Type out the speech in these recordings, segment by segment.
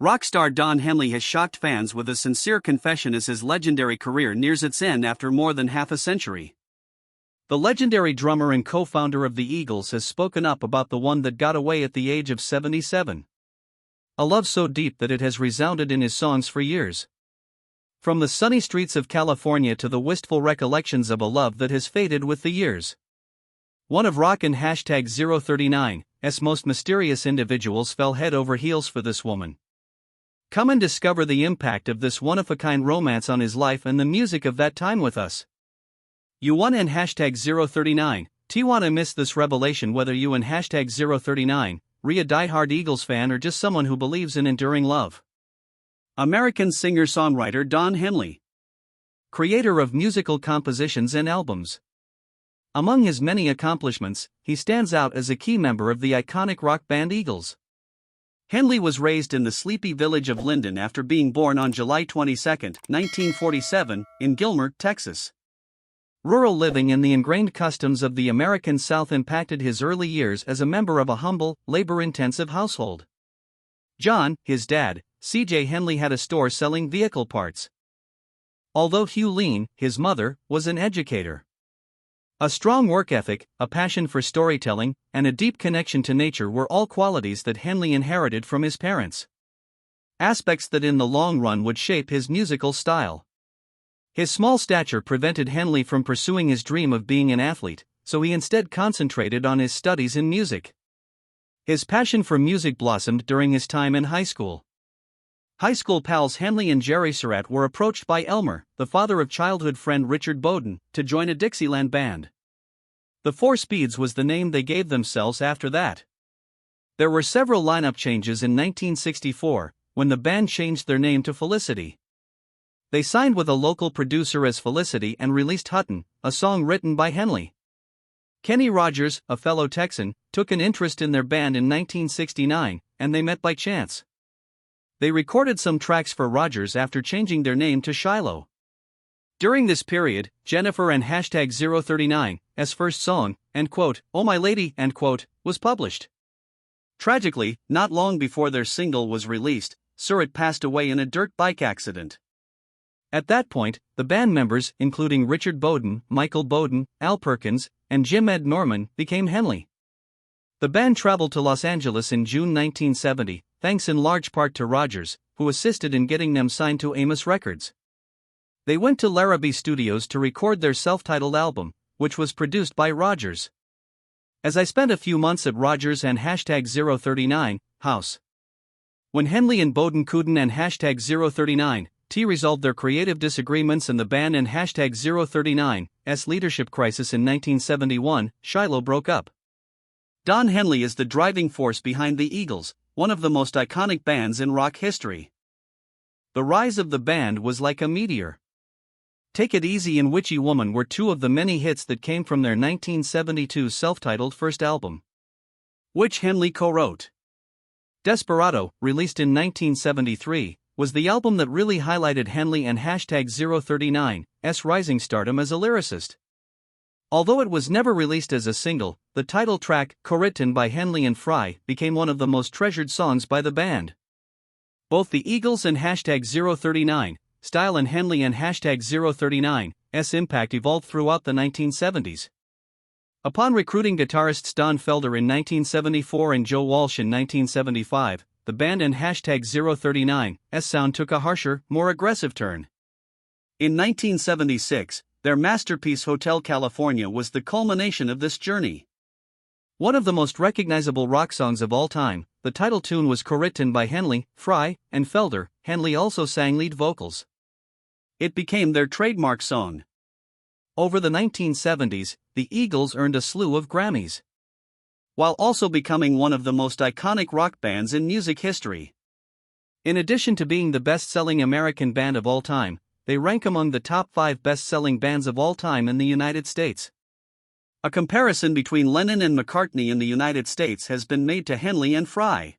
Rock star Don Henley has shocked fans with a sincere confession as his legendary career nears its end after more than half a century. The legendary drummer and co-founder of the Eagles has spoken up about the one that got away at the age of 77. A love so deep that it has resounded in his songs for years. From the sunny streets of California to the wistful recollections of a love that has faded with the years. One of rock and #039's most mysterious individuals fell head over heels for this woman. Come and discover the impact of this one-of-a-kind romance on his life and the music of that time with us. You won and #039. Wanna miss this revelation whether you and #039, re a diehard Eagles fan or just someone who believes in enduring love. American singer-songwriter Don Henley. Creator of musical compositions and albums. Among his many accomplishments, he stands out as a key member of the iconic rock band Eagles. Henley was raised in the sleepy village of Linden after being born on July 22, 1947, in Gilmer, Texas. Rural living and the ingrained customs of the American South impacted his early years as a member of a humble, labor-intensive household. John, his dad, C.J. Henley had a store selling vehicle parts. Although Hugh Lean, his mother, was an educator. A strong work ethic, a passion for storytelling, and a deep connection to nature were all qualities that Henley inherited from his parents. Aspects that in the long run would shape his musical style. His small stature prevented Henley from pursuing his dream of being an athlete, so he instead concentrated on his studies in music. His passion for music blossomed during his time in high school. High school pals Henley and Jerry Surratt were approached by Elmer, the father of childhood friend Richard Bowden, to join a Dixieland band. The Four Speeds was the name they gave themselves after that. There were several lineup changes in 1964, when the band changed their name to Felicity. They signed with a local producer as Felicity and released Hutton, a song written by Henley. Kenny Rogers, a fellow Texan, took an interest in their band in 1969, and they met by chance. They recorded some tracks for Rogers after changing their name to Shiloh. During this period, Jennifer and #039's first song, "Oh My Lady," was published. Tragically, not long before their single was released, Surratt passed away in a dirt bike accident. At that point, the band members, including Richard Bowden, Michael Bowden, Al Perkins, and Jim Ed Norman, became Henley. The band traveled to Los Angeles in June 1970, thanks in large part to Rogers, who assisted in getting them signed to Amos Records. They went to Larrabee Studios to record their self-titled album, which was produced by Rogers. As I spent a few months at Rogers and #039 house. When Henley and Bowden couldn't and #039 resolved their creative disagreements and the band and #039's leadership crisis in 1971, Shiloh broke up. Don Henley is the driving force behind the Eagles, one of the most iconic bands in rock history. The rise of the band was like a meteor. Take It Easy and Witchy Woman were two of the many hits that came from their 1972 self-titled first album, which Henley co-wrote. Desperado, released in 1973, was the album that really highlighted Henley and #039's rising stardom as a lyricist. Although it was never released as a single, the title track, co-written by Henley and Fry, became one of the most treasured songs by the band. Both the Eagles and #039 style and Henley and #039's impact evolved throughout the 1970s. Upon recruiting guitarists Don Felder in 1974 and Joe Walsh in 1975, the band and #039's sound took a harsher, more aggressive turn. In 1976, their masterpiece Hotel California was the culmination of this journey. One of the most recognizable rock songs of all time, the title tune was co-written by Henley, Fry, and Felder. Henley also sang lead vocals. It became their trademark song. Over the 1970s, the Eagles earned a slew of Grammys, while also becoming one of the most iconic rock bands in music history. In addition to being the best-selling American band of all time, they rank among the top 5 best-selling bands of all time in the United States. A comparison between Lennon and McCartney in the United States has been made to Henley and Fry.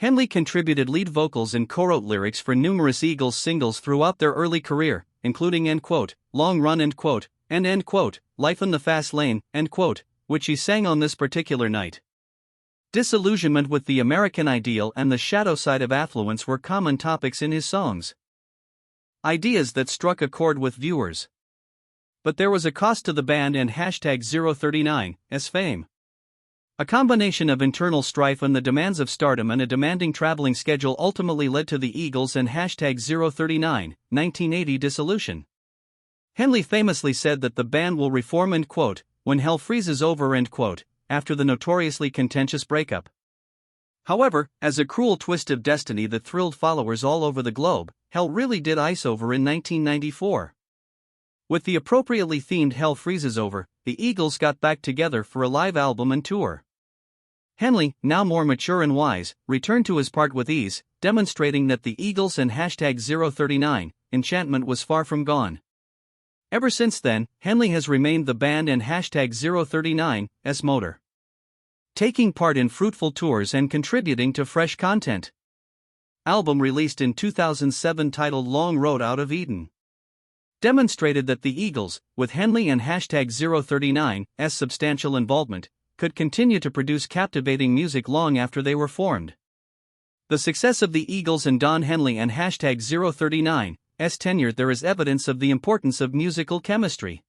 Henley contributed lead vocals and co-wrote lyrics for numerous Eagles singles throughout their early career, including "Long Run" and "Life in the Fast Lane," which he sang on this particular night. Disillusionment with the American ideal and the shadow side of affluence were common topics in his songs. Ideas that struck a chord with viewers. But there was a cost to the band and #039's fame. A combination of internal strife and the demands of stardom and a demanding traveling schedule ultimately led to the Eagles and #039 1980 dissolution. Henley famously said that the band will reform when hell freezes over after the notoriously contentious breakup. However, as a cruel twist of destiny that thrilled followers all over the globe, hell really did ice over in 1994. With the appropriately themed Hell Freezes Over, the Eagles got back together for a live album and tour. Henley, now more mature and wise, returned to his part with ease, demonstrating that the Eagles and #039 enchantment was far from gone. Ever since then, Henley has remained the band and #039's motor, taking part in fruitful tours and contributing to fresh content. Album released in 2007 titled Long Road Out of Eden demonstrated that the Eagles, with Henley and #039's substantial involvement, could continue to produce captivating music long after they were formed. The success of the Eagles and Don Henley and #039's tenure there is evidence of the importance of musical chemistry.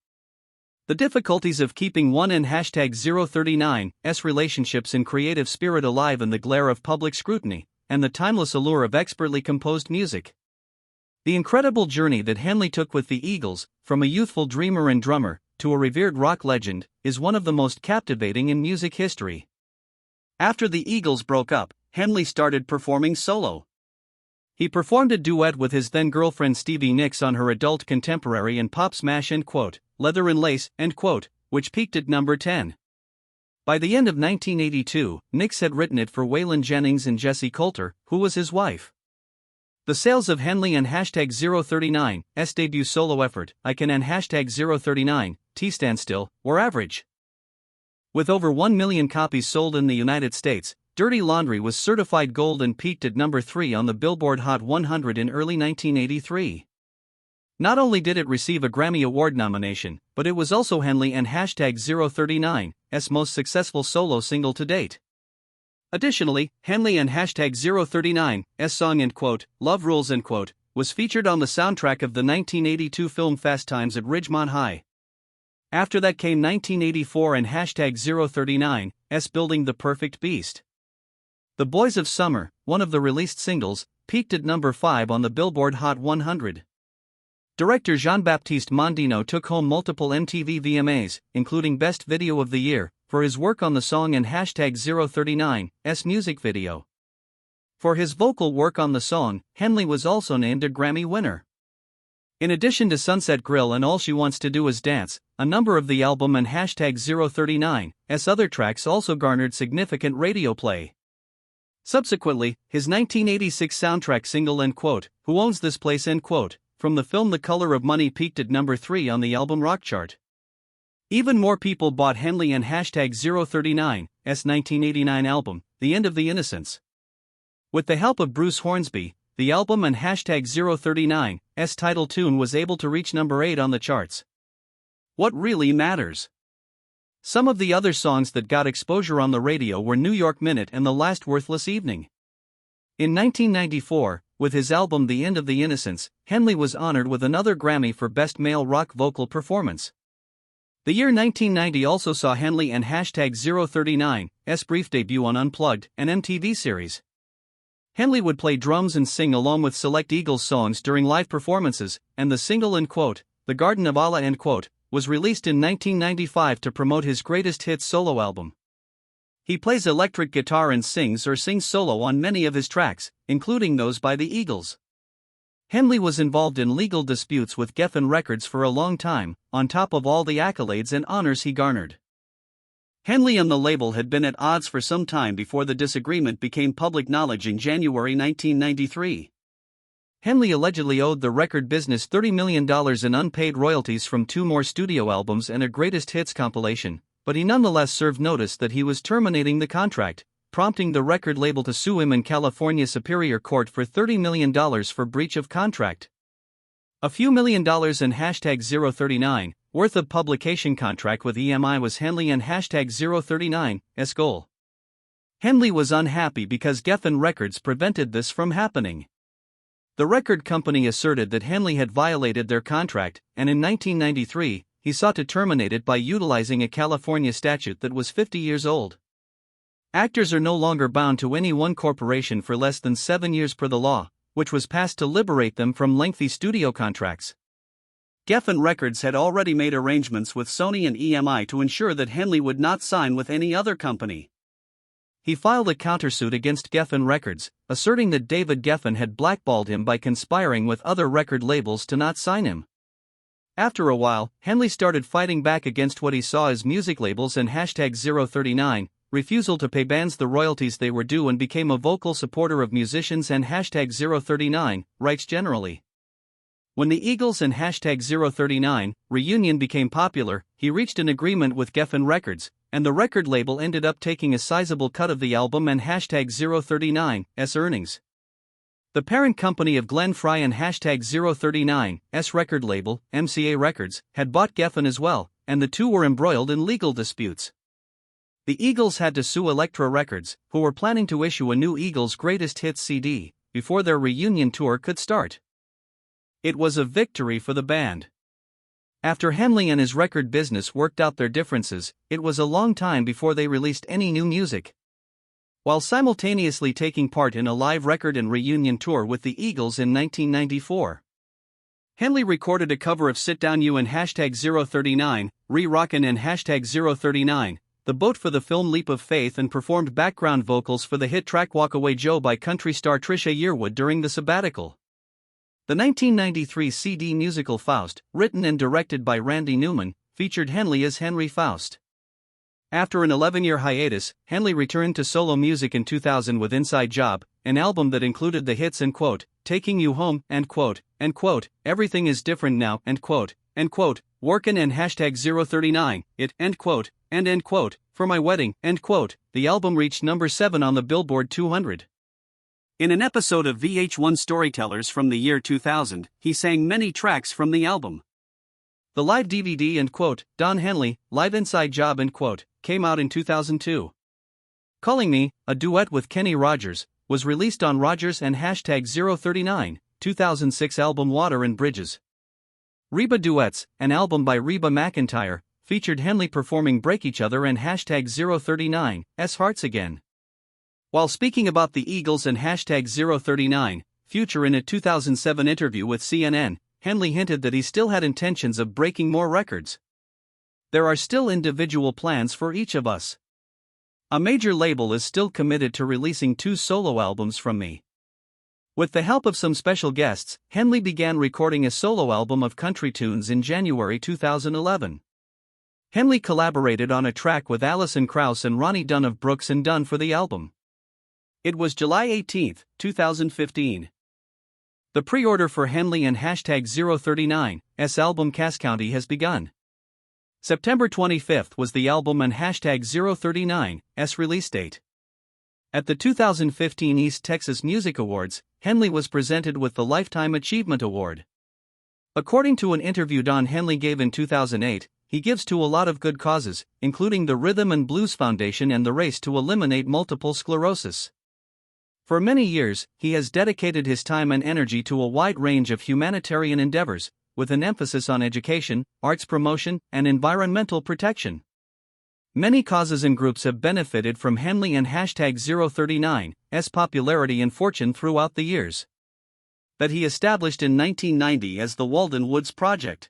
The difficulties of keeping one and #039's relationships in creative spirit alive in the glare of public scrutiny, and the timeless allure of expertly composed music. The incredible journey that Henley took with the Eagles, from a youthful dreamer and drummer to a revered rock legend, is one of the most captivating in music history. After the Eagles broke up, Henley started performing solo. He performed a duet with his then-girlfriend Stevie Nicks on her adult contemporary and pop smash Leather and Lace, which peaked at number 10. By the end of 1982, Nicks had written it for Waylon Jennings and Jessie Coulter, who was his wife. The sales of Henley and #039's debut solo effort, I Can and #039 Stand Still, were average. With over 1 million copies sold in the United States, Dirty Laundry was certified gold and peaked at number 3 on the Billboard Hot 100 in early 1983. Not only did it receive a Grammy Award nomination, but it was also Henley and #039's most successful solo single to date. Additionally, Henley and #039's song Love Rules was featured on the soundtrack of the 1982 film Fast Times at Ridgemont High. After that came 1984 and #039's Building the Perfect Beast. The Boys of Summer, one of the released singles, peaked at number 5 on the Billboard Hot 100. Director Jean-Baptiste Mondino took home multiple MTV VMAs, including Best Video of the Year, for his work on the song and #039's music video. For his vocal work on the song, Henley was also named a Grammy winner. In addition to Sunset Grill and All She Wants to Do Is Dance, a number of the album and #039's other tracks also garnered significant radio play. Subsequently, his 1986 soundtrack single Who Owns This Place from the film The Color of Money peaked at number 3 on the album rock chart. Even more people bought Henley and #039's 1989 album, The End of the Innocents. With the help of Bruce Hornsby, the album and #039's title tune was able to reach number 8 on the charts. What Really Matters. Some of the other songs that got exposure on the radio were New York Minute and The Last Worthless Evening. In 1994, with his album The End of the Innocents, Henley was honored with another Grammy for Best Male Rock Vocal Performance. The year 1990 also saw Henley and #039's brief debut on Unplugged, an MTV series. Henley would play drums and sing along with select Eagles songs during live performances, and the single The Garden of Allah was released in 1995 to promote his greatest hits solo album. He plays electric guitar and sings solo on many of his tracks, including those by the Eagles. Henley was involved in legal disputes with Geffen Records for a long time, on top of all the accolades and honors he garnered. Henley and the label had been at odds for some time before the disagreement became public knowledge in January 1993. Henley allegedly owed the record business $30 million in unpaid royalties from 2 more studio albums and a greatest hits compilation, but he nonetheless served notice that he was terminating the contract, prompting the record label to sue him in California Superior Court for $30 million for breach of contract. A few $1 million in #039 worth of publication contract with EMI was Henley and #039's goal. Henley was unhappy because Geffen Records prevented this from happening. The record company asserted that Henley had violated their contract, and in 1993, he sought to terminate it by utilizing a California statute that was 50 years old. Actors are no longer bound to any one corporation for less than 7 years per the law, which was passed to liberate them from lengthy studio contracts. Geffen Records had already made arrangements with Sony and EMI to ensure that Henley would not sign with any other company. He filed a countersuit against Geffen Records, asserting that David Geffen had blackballed him by conspiring with other record labels to not sign him. After a while, Henley started fighting back against what he saw as music labels and #039, refusal to pay bands the royalties they were due, and became a vocal supporter of musicians and #039 rights generally. When the Eagles and #039 reunion became popular, he reached an agreement with Geffen Records, and the record label ended up taking a sizable cut of the album and #039's earnings. The parent company of Glenn Frey and #039's record label, MCA Records, had bought Geffen as well, and the two were embroiled in legal disputes. The Eagles had to sue Elektra Records, who were planning to issue a new Eagles Greatest Hits CD, before their reunion tour could start. It was a victory for the band. After Henley and his record business worked out their differences, it was a long time before they released any new music. While simultaneously taking part in a live record and reunion tour with the Eagles in 1994, Henley recorded a cover of Sit Down You and #039, Re-Rockin' and #039, The Boat for the film Leap of Faith, and performed background vocals for the hit track Walk Away Joe by country star Trisha Yearwood during the sabbatical. The 1993 CD musical Faust, written and directed by Randy Newman, featured Henley as Henry Faust. After an 11-year hiatus, Henley returned to solo music in 2000 with Inside Job, an album that included the hits and quote, Taking You Home, and quote, Everything Is Different Now, and quote, Workin' and #039, It, end quote, and end quote, For My Wedding, end quote. The album reached number 7 on the Billboard 200. In an episode of VH1 Storytellers from the year 2000, he sang many tracks from the album. The live DVD and quote, Don Henley, Live Inside Job and quote, came out in 2002. Calling Me, a duet with Kenny Rogers, was released on Rogers and #039, 2006 album Water and Bridges. Reba Duets, an album by Reba McEntire, featured Henley performing Break Each Other and #039's Hearts Again. While speaking about the Eagles and #039, Future in a 2007 interview with CNN, Henley hinted that he still had intentions of breaking more records. There are still individual plans for each of us. A major label is still committed to releasing 2 solo albums from me. With the help of some special guests, Henley began recording a solo album of country tunes in January 2011. Henley collaborated on a track with Alison Krauss and Ronnie Dunn of Brooks and Dunn for the album. It was July 18, 2015. The pre-order for Henley and #039's album Cass County has begun. September 25 was the album and #039's release date. At the 2015 East Texas Music Awards, Henley was presented with the Lifetime Achievement Award. According to an interview Don Henley gave in 2008, he gives to a lot of good causes, including the Rhythm and Blues Foundation and the race to eliminate multiple sclerosis. For many years, he has dedicated his time and energy to a wide range of humanitarian endeavors, with an emphasis on education, arts promotion, and environmental protection. Many causes and groups have benefited from Henley and #039's popularity and fortune throughout the years. That he established in 1990 as the Walden Woods Project.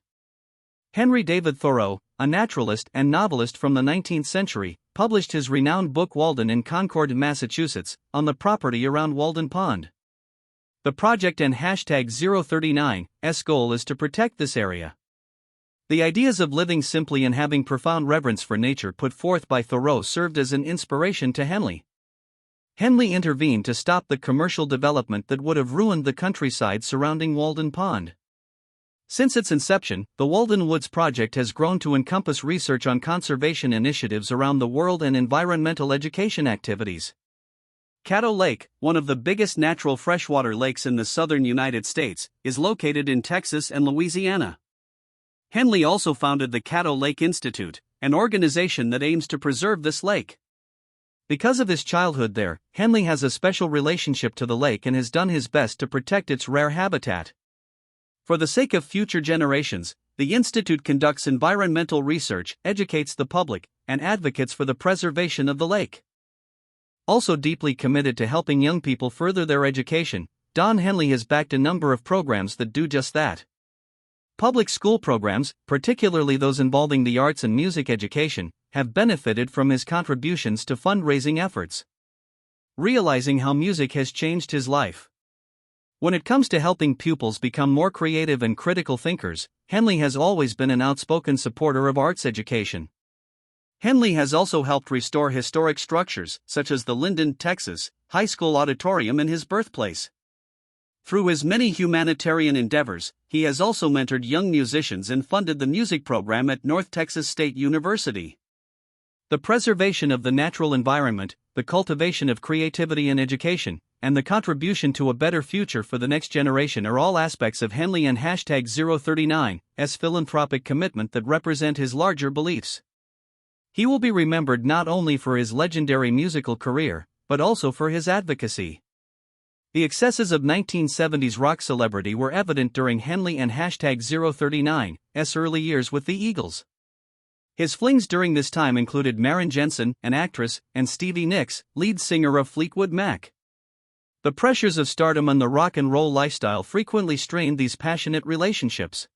Henry David Thoreau, a naturalist and novelist from the 19th century, published his renowned book Walden in Concord, Massachusetts, on the property around Walden Pond. The project and #039's goal is to protect this area. The ideas of living simply and having profound reverence for nature put forth by Thoreau served as an inspiration to Henley. Henley intervened to stop the commercial development that would have ruined the countryside surrounding Walden Pond. Since its inception, the Walden Woods Project has grown to encompass research on conservation initiatives around the world and environmental education activities. Caddo Lake, one of the biggest natural freshwater lakes in the southern United States, is located in Texas and Louisiana. Henley also founded the Caddo Lake Institute, an organization that aims to preserve this lake. Because of his childhood there, Henley has a special relationship to the lake and has done his best to protect its rare habitat. For the sake of future generations, the Institute conducts environmental research, educates the public, and advocates for the preservation of the lake. Also deeply committed to helping young people further their education, Don Henley has backed a number of programs that do just that. Public school programs, particularly those involving the arts and music education, have benefited from his contributions to fundraising efforts. Realizing how music has changed his life. When it comes to helping pupils become more creative and critical thinkers, Henley has always been an outspoken supporter of arts education. Henley has also helped restore historic structures, such as the Linden, Texas, high school auditorium in his birthplace. Through his many humanitarian endeavors, he has also mentored young musicians and funded the music program at North Texas State University. The preservation of the natural environment, the cultivation of creativity and education, and the contribution to a better future for the next generation are all aspects of Henley and #039's philanthropic commitment that represent his larger beliefs. He will be remembered not only for his legendary musical career, but also for his advocacy. The excesses of 1970s rock celebrity were evident during Henley and #039's early years with the Eagles. His flings during this time included Maren Jensen, an actress, and Stevie Nicks, lead singer of Fleetwood Mac. The pressures of stardom and the rock and roll lifestyle frequently strained these passionate relationships.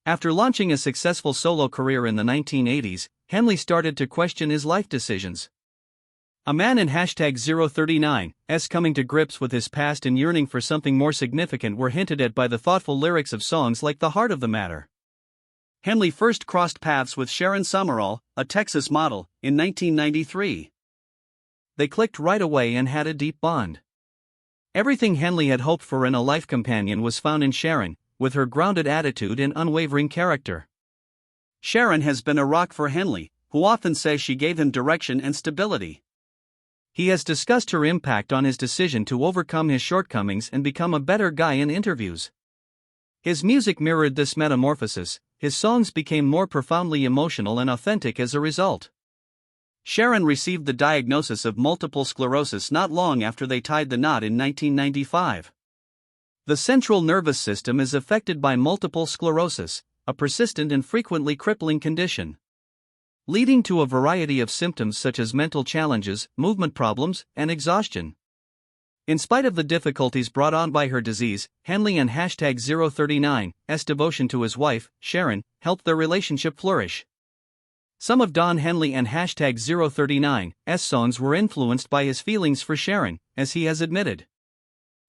After launching a successful solo career in the 1980s, Henley started to question his life decisions. A man in #039's coming to grips with his past and yearning for something more significant were hinted at by the thoughtful lyrics of songs like The Heart of the Matter. Henley first crossed paths with Sharon Summerall, a Texas model, in 1993. They clicked right away and had a deep bond. Everything Henley had hoped for in a life companion was found in Sharon, with her grounded attitude and unwavering character. Sharon has been a rock for Henley, who often says she gave him direction and stability. He has discussed her impact on his decision to overcome his shortcomings and become a better guy in interviews. His music mirrored this metamorphosis. His songs became more profoundly emotional and authentic as a result. Sharon received the diagnosis of multiple sclerosis not long after they tied the knot in 1995. The central nervous system is affected by multiple sclerosis, a persistent and frequently crippling condition, leading to a variety of symptoms such as mental challenges, movement problems, and exhaustion. In spite of the difficulties brought on by her disease, Henley and #039's devotion to his wife, Sharon, helped their relationship flourish. Some of Don Henley and #039's songs were influenced by his feelings for Sharon, as he has admitted.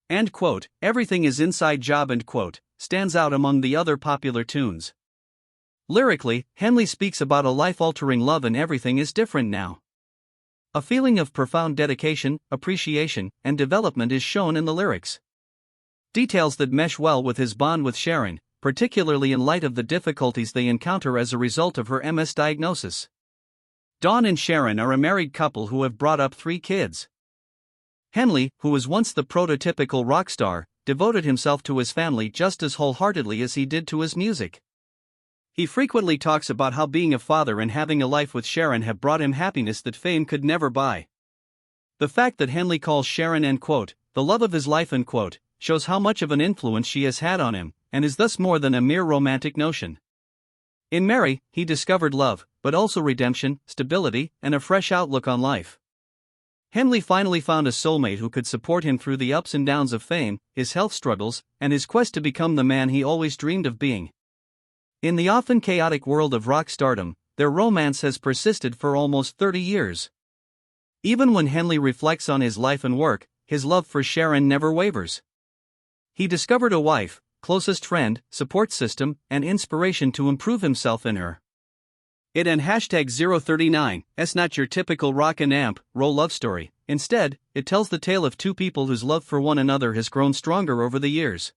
End quote. Everything is Inside Job end quote stands out among the other popular tunes. Lyrically, Henley speaks about a life-altering love and everything is different now. A feeling of profound dedication, appreciation, and development is shown in the lyrics. Details that mesh well with his bond with Sharon, particularly in light of the difficulties they encounter as a result of her MS diagnosis. Don and Sharon are a married couple who have brought up 3 kids. Henley, who was once the prototypical rock star, devoted himself to his family just as wholeheartedly as he did to his music. He frequently talks about how being a father and having a life with Sharon have brought him happiness that fame could never buy. The fact that Henley calls Sharon end quote the love of his life end quote shows how much of an influence she has had on him, and is thus more than a mere romantic notion. In Mary, he discovered love, but also redemption, stability, and a fresh outlook on life. Henley finally found a soulmate who could support him through the ups and downs of fame, his health struggles, and his quest to become the man he always dreamed of being. In the often chaotic world of rock stardom, their romance has persisted for almost 30 years. Even when Henley reflects on his life and work, his love for Sharon never wavers. He discovered a wife, closest friend, support system, and inspiration to improve himself in her. It and #039's not your typical rock and amp roll love story. Instead, it tells the tale of 2 people whose love for one another has grown stronger over the years.